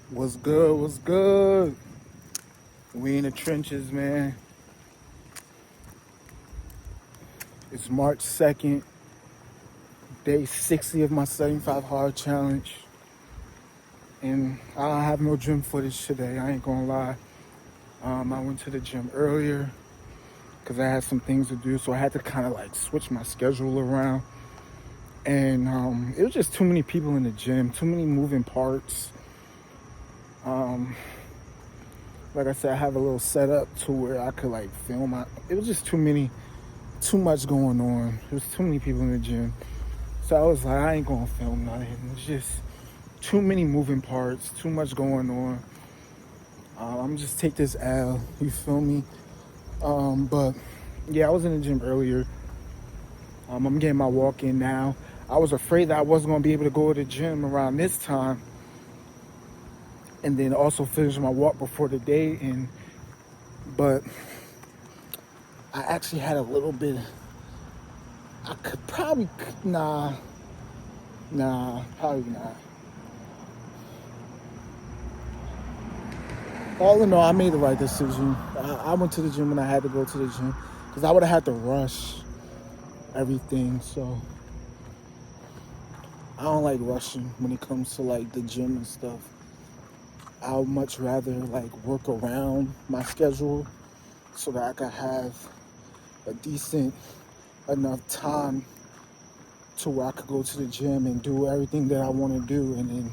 What's good? What's good? We in the trenches, man. It's March 2nd, day 60 of my 75 hard challenge. And I don't have no gym footage today, I ain't gonna lie. I went to the gym earlier because I had some things to do, so I had to kind of like switch my schedule around. And it was just too many people in the gym, too many moving parts. Like I said, I have a little setup to where I could like film. It was just too much going on. There's too many people in the gym. So I was like, I ain't gonna film nothing. It's just too many moving parts, too much going on. I'm just take this L, you feel me? But yeah, I was in the gym earlier. I'm getting my walk in now. I was afraid that I wasn't gonna be able to go to the gym around this time and then also finish my walk before the day end. But I actually had a little bit. I could probably probably not. All in all, I made the right decision. I went to the gym when I had to go to the gym because I would have had to rush everything. So I don't like rushing when it comes to like the gym and stuff. I would much rather like work around my schedule so that I could have a decent enough time to where I could go to the gym and do everything that I want to do. And then,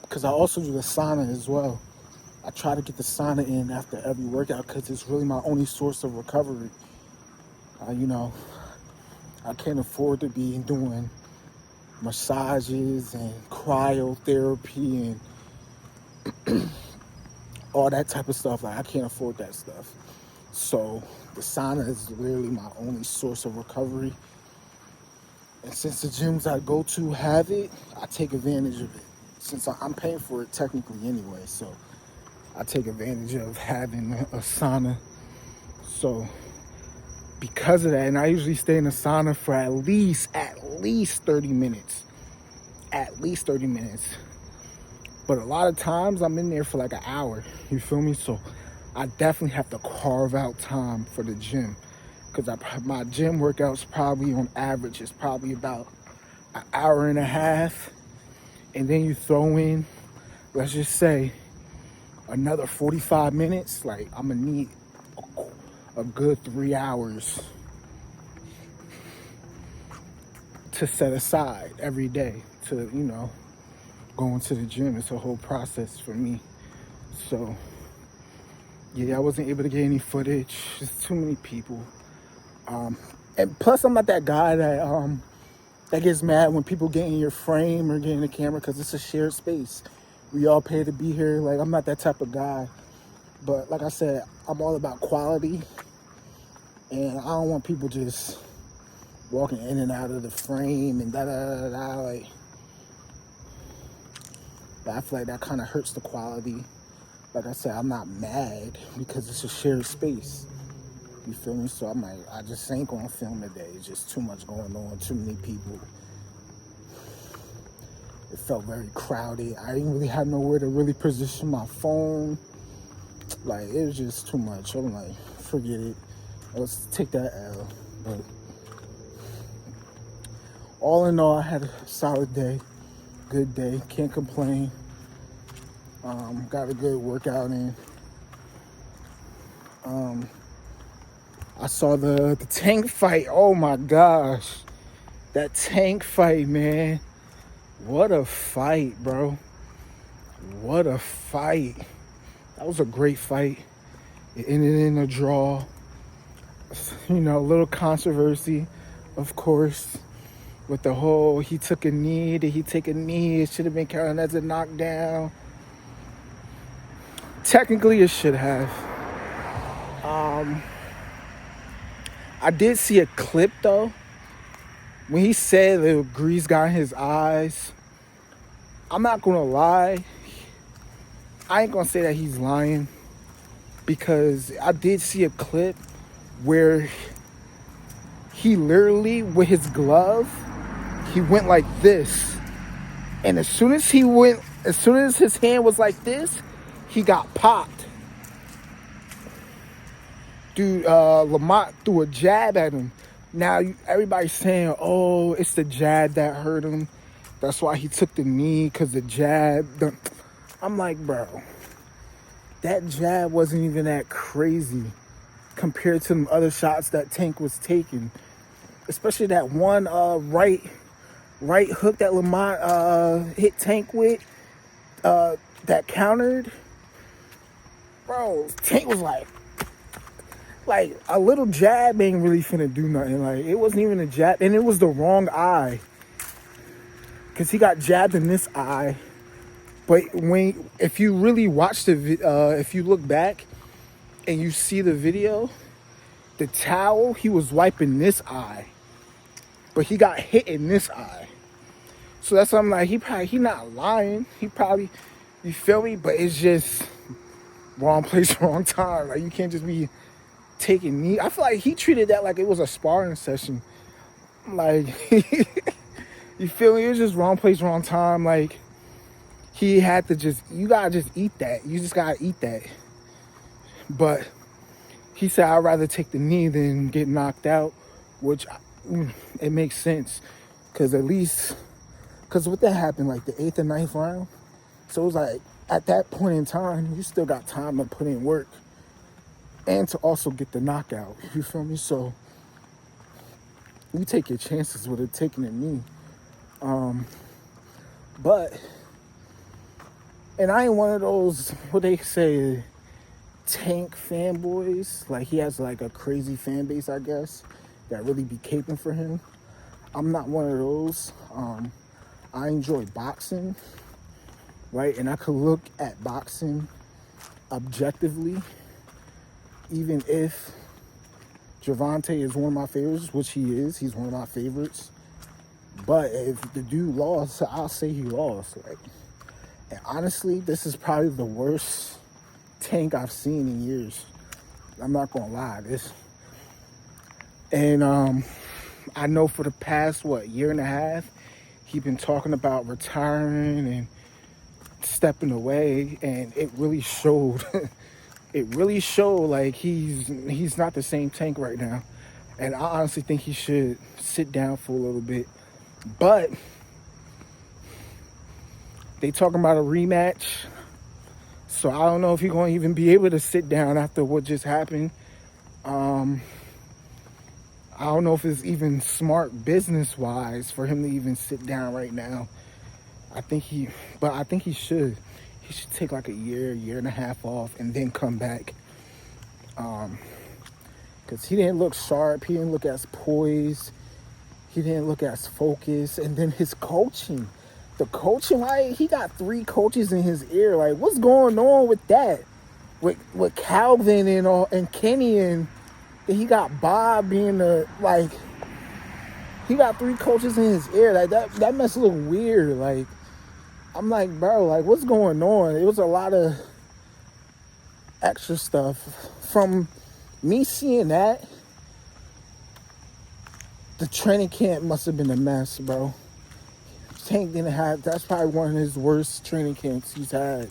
because I also do the sauna as well. I try to get the sauna in after every workout because it's really my only source of recovery. I can't afford to be doing massages and cryotherapy and all that type of stuff. Like, I can't afford that stuff. So the sauna is literally my only source of recovery. And since the gyms I go to have it, I take advantage of it. Since I'm paying for it technically anyway, so I take advantage of having a sauna. So because of that, and I usually stay in the sauna for at least 30 minutes. At least 30 minutes. But a lot of times I'm in there for like an hour. You feel me? So I definitely have to carve out time for the gym. Because my gym workouts probably on average is probably about an hour and a half. And then you throw in, let's just say, another 45 minutes. Like, I'm going to need a good 3 hours to set aside every day to, going to the gym. It's a whole process for me. So, yeah, I wasn't able to get any footage. Just too many people. And plus, I'm not that guy that gets mad when people get in your frame or get in the camera because it's a shared space. We all pay to be here. Like, I'm not that type of guy. But like I said, I'm all about quality. And I don't want people just walking in and out of the frame and da-da-da-da. Like, I feel like that kind of hurts the quality. Like I said, I'm not mad because it's a shared space. You feel me? So I'm like, I just ain't gonna film today. It's just too much going on, too many people. It felt very crowded. I didn't really have nowhere to really position my phone. Like, it was just too much. I'm like, forget it. Let's take that L. But all in all, I had a solid day. Good day. Can't complain. Got a good workout in. I saw the Tank fight. Oh my gosh. That Tank fight, man. What a fight, bro. What a fight. That was a great fight. It ended in a draw. A little controversy, of course, with the whole he took a knee. Did he take a knee? It should have been counted as a knockdown. Technically, it should have. I did see a clip, though, when he said the grease got in his eyes. I'm not going to lie. I ain't going to say that he's lying because I did see a clip where he literally, with his glove, he went like this. And as soon as he went As soon as his hand was like this, he got popped. Dude, Lamont threw a jab at him. Now everybody's saying, oh, it's the jab that hurt him. That's why he took the knee, because the jab. I'm like, bro, that jab wasn't even that crazy compared to the other shots that Tank was taking. Especially that one right hook that Lamont hit Tank with, that countered. Bro, Tank was like a little jab ain't really finna do nothing. Like, it wasn't even a jab, and it was the wrong eye, because he got jabbed in this eye. But if you really watch if you look back and you see the video, the towel, he was wiping this eye, but he got hit in this eye. So that's something like, he not lying. He probably, you feel me? But it's just wrong place, wrong time. Like, you can't just be taking knee. I feel like he treated that like it was a sparring session. Like, you feel me? It was just wrong place, wrong time. Like, he had to you gotta just eat that. You just gotta eat that. But he said, I'd rather take the knee than get knocked out, which it makes sense. Because what that happened, like the 8th and 9th round. So it was like, at that point in time, you still got time to put in work and to also get the knockout. You feel me? So you take your chances with it taking a knee. But, and I ain't one of those, what they say, Tank fanboys. Like, he has like a crazy fan base, I guess, that really be caping for him. I'm not one of those. I enjoy boxing, right? And I could look at boxing objectively, even if Gervonta is one of my favorites, which he is. He's one of my favorites. But if the dude lost, I'll say he lost. Like, and honestly, this is probably the worst Tank I've seen in years. I'm not gonna lie. And I know for the past year and a half, he's been talking about retiring and stepping away, and it really showed. It really showed. Like, he's not the same Tank right now, and I honestly think he should sit down for a little bit. But they talking about a rematch, so I don't know if he's going to even be able to sit down after what just happened. I don't know if it's even smart business-wise for him to even sit down right now. I think he should. He should take like a year and a half off and then come back. Because he didn't look sharp. He didn't look as poised. He didn't look as focused. And then his coaching. The coaching, like, he got 3 coaches in his ear. Like, what's going on with that? With Calvin and Kenny, and he got Bob being he got 3 coaches in his ear. Like, that must look weird. Like, I'm like, bro, like, what's going on? It was a lot of extra stuff. From me seeing that, the training camp must have been a mess, bro. Tank didn't have, that's probably one of his worst training camps he's had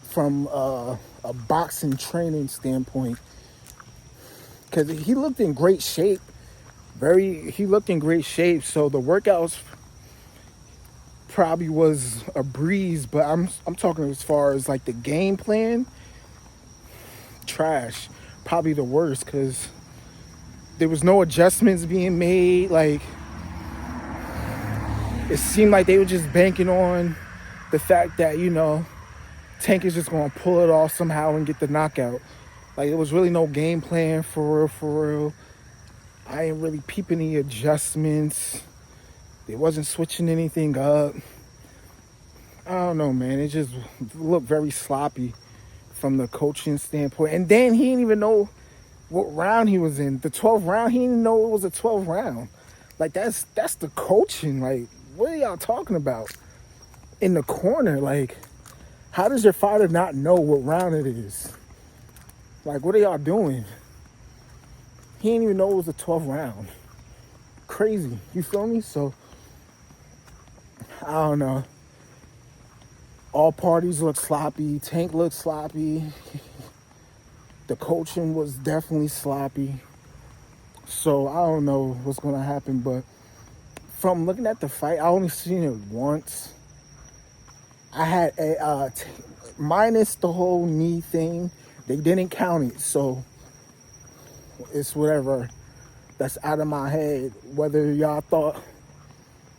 from a boxing training standpoint. Because he looked in great shape. He looked in great shape. So the workouts probably was a breeze, but I'm talking as far as like the game plan, trash. Probably the worst, because there was no adjustments being made. Like, it seemed like they were just banking on the fact that, Tank is just going to pull it off somehow and get the knockout. Like, there was really no game plan for real. I ain't really peeping any adjustments. They wasn't switching anything up. I don't know, man. It just looked very sloppy from the coaching standpoint. And then he didn't even know what round he was in. The 12th round, he didn't know it was a 12th round. Like, that's the coaching. Like, what are y'all talking about? In the corner, like, how does your fighter not know what round it is? Like, what are y'all doing? He didn't even know it was a 12th round. Crazy. You feel me? So, I don't know. All parties looked sloppy. Tank looked sloppy. The coaching was definitely sloppy. So I don't know what's going to happen, but from looking at the fight, I only seen it once. I had a minus the whole knee thing. They didn't count it, so it's whatever. That's out of my head. Whether y'all thought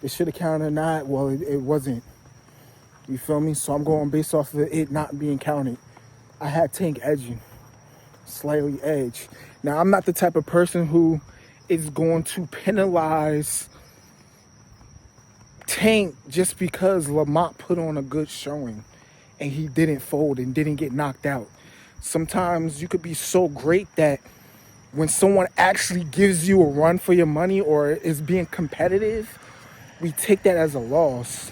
it should have counted or not, well, it wasn't. You feel me? So I'm going based off of it not being counted. I had Tank edging, slightly edge. Now, I'm not the type of person who is going to penalize Tank just because Lamont put on a good showing and he didn't fold and didn't get knocked out. Sometimes you could be so great that when someone actually gives you a run for your money or is being competitive, we take that as a loss.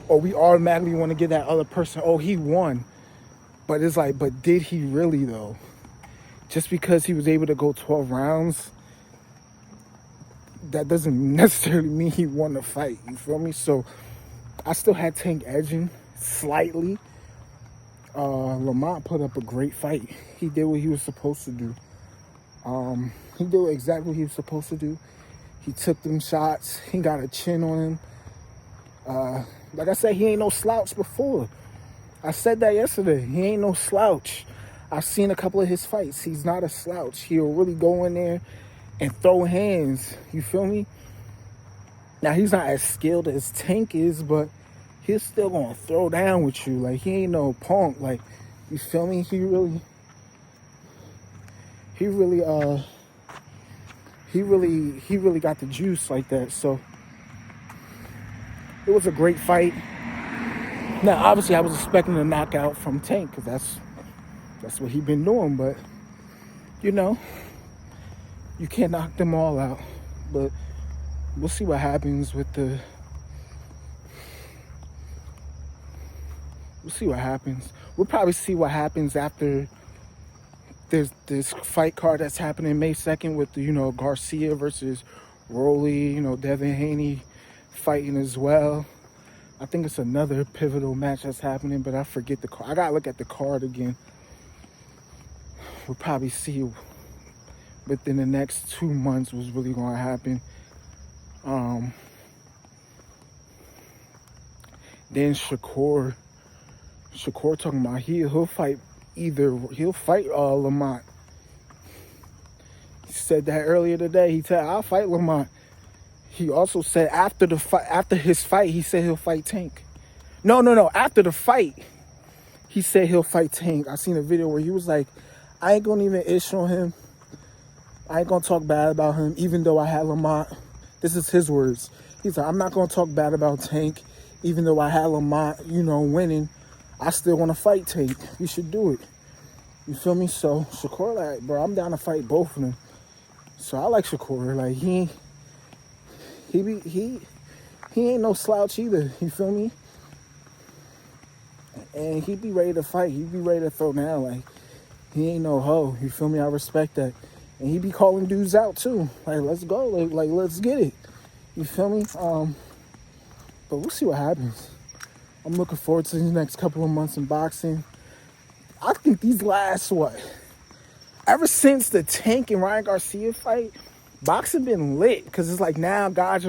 Or we automatically want to give that other person, oh, he won. But it's like, but did he really though? Just because he was able to go 12 rounds, that doesn't necessarily mean he won the fight. You feel me? So I still had Tank edging slightly. Lamont put up a great fight. He did what he was supposed to do. He did exactly what he was supposed to do. He took them shots. He got a chin on him. Like I said, he ain't no slouch before. I said that yesterday. He ain't no slouch. I've seen a couple of his fights. He's not a slouch. He'll really go in there and throw hands. You feel me? Now, he's not as skilled as Tank is, but he's still going to throw down with you. Like, he ain't no punk. Like, you feel me? He really got the juice like that. So it was a great fight. Now, obviously, I was expecting a knockout from Tank because that's what he's been doing. But, you know, you can't knock them all out. But we'll see what happens with the... We'll see what happens. We'll probably see what happens after there's this fight card that's happening May 2nd with, Garcia versus Rolly, Devin Haney fighting as well. I think it's another pivotal match that's happening, but I forget the card. I gotta look at the card again. We'll probably see within the next 2 months what's really gonna happen. Then Shakur talking about he'll fight Lamont. He said that earlier today. He said, I'll fight Lamont. He also said after his fight, he said he'll fight Tank. No. After the fight, he said he'll fight Tank. I seen a video where he was like, I ain't gonna even issue on him. I ain't gonna talk bad about him, even though I had Lamont. This is his words. He's like, I'm not gonna talk bad about Tank, even though I had Lamont, winning. I still want to fight Tank. You should do it. You feel me? So Shakur, like, bro, I'm down to fight both of them. So I like Shakur. Like, he ain't no slouch either. You feel me? And he be ready to fight. He be ready to throw down. Like, he ain't no hoe. You feel me? I respect that. And he be calling dudes out too. Like, let's go. Like let's get it. You feel me? But we'll see what happens. I'm looking forward to the next couple of months in boxing. I think these last, ever since the Tank and Ryan Garcia fight, boxing been lit. Because it's like now guys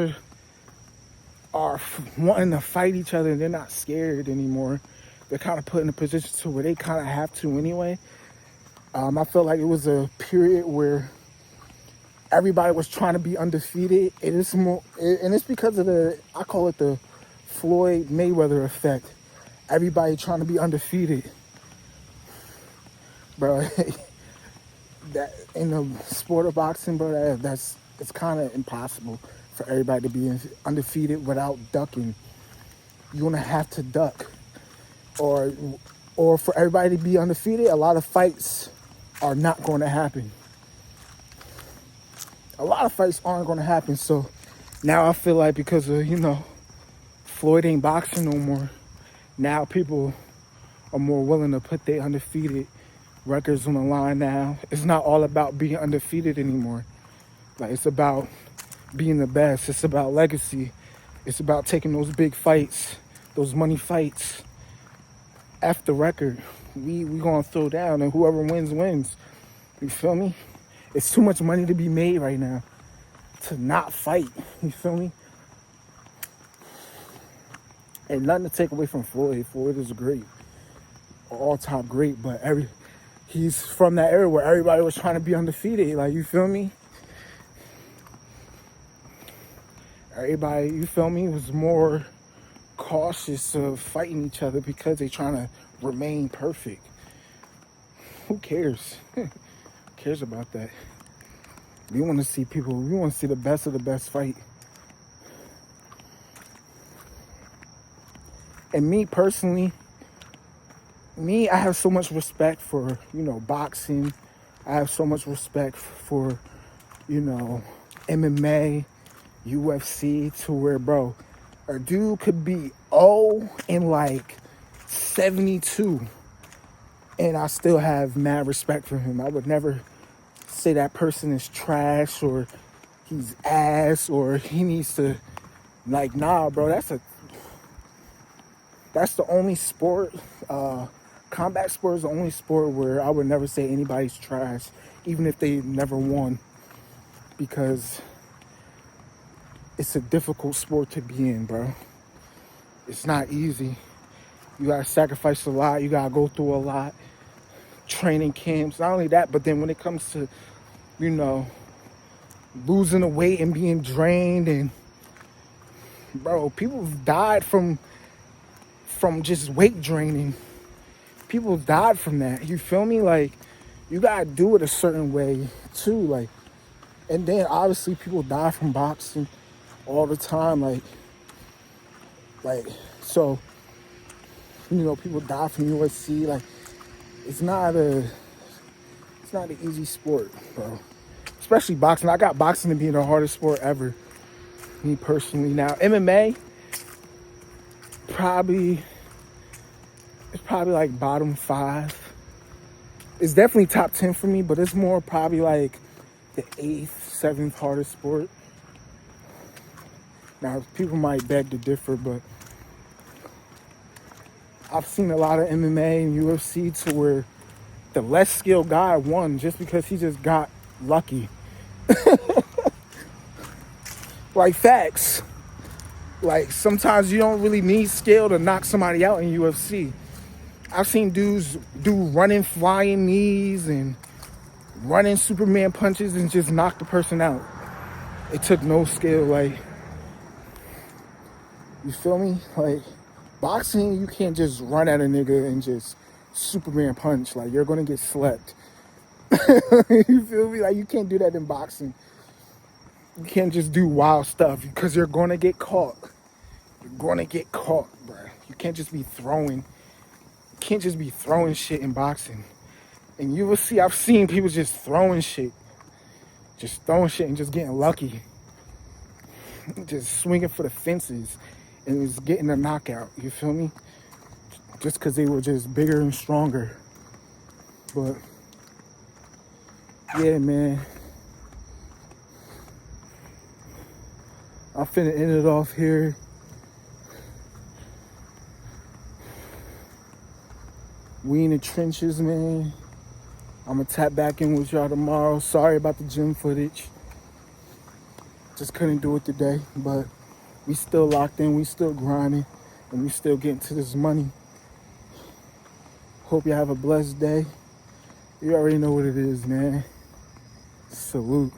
are wanting to fight each other and they're not scared anymore. They're kind of put in a position to where they kind of have to anyway. I felt like it was a period where everybody was trying to be undefeated. And it's because of I call it the Floyd Mayweather effect. Everybody trying to be undefeated. Bro, that in the sport of boxing, bro, it's kind of impossible for everybody to be undefeated without ducking. You're gonna have to duck, or for everybody to be undefeated, a lot of fights are not going to happen. A lot of fights aren't going to happen. So now I feel like because of Floyd ain't boxing no more, now people are more willing to put their undefeated records on the line now. It's not all about being undefeated anymore. Like, it's about being the best. It's about legacy. It's about taking those big fights, those money fights. F the record. We gonna throw down, and whoever wins, wins. You feel me? It's too much money to be made right now to not fight. You feel me? And nothing to take away from Floyd. Floyd is great, all-time great. But he's from that era where everybody was trying to be undefeated. Like, you feel me? Everybody, you feel me, was more cautious of fighting each other because they trying to remain perfect. Who cares? Who cares about that? We want to see the best of the best fight. And me personally, I have so much respect for, boxing. I have so much respect for, MMA, UFC, to where, bro, a dude could be 0 and like 72, and I still have mad respect for him. I would never say that person is trash or he's ass or he needs to, like, nah, bro, that's the only sport, combat sport is the only sport where I would never say anybody's trash, even if they never won, because it's a difficult sport to be in, bro. It's not easy. You gotta sacrifice a lot. You gotta go through a lot. Training camps. Not only that, but then when it comes to, losing the weight and being drained, and, bro, people died from just weight draining. People died from that. You feel me? Like, you gotta do it a certain way too. Like, and then obviously people die from boxing all the time. Like, so, people die from UFC. Like, it's not an easy sport, bro. Especially boxing. I got boxing to be the hardest sport ever. Me personally. Now, MMA, it's probably like bottom 5. It's definitely top 10 for me, but it's more probably like the 8th, 7th hardest sport. Now, people might beg to differ, but I've seen a lot of MMA and UFC to where the less skilled guy won just because he just got lucky. Like, facts. Like, sometimes you don't really need skill to knock somebody out in UFC. I've seen dudes do running flying knees and running Superman punches and just knock the person out. It took no skill. Like, you feel me? Like, boxing, you can't just run at a nigga and just Superman punch. Like, you're gonna get slept. You feel me? Like, you can't do that in boxing. You can't just do wild stuff because you're gonna get caught. You're gonna get caught, bro. You can't just be throwing shit in boxing. And you will see, I've seen people just throwing shit and just getting lucky. Just swinging for the fences and just getting a knockout. You feel me? Just because they were just bigger and stronger. But, yeah, man. I'm finna end it off here. We in the trenches, man. I'm gonna tap back in with y'all tomorrow. Sorry about the gym footage. Just couldn't do it today, but we still locked in, we still grinding, and we still getting to this money. Hope you have a blessed day. You already know what it is, man. Salute.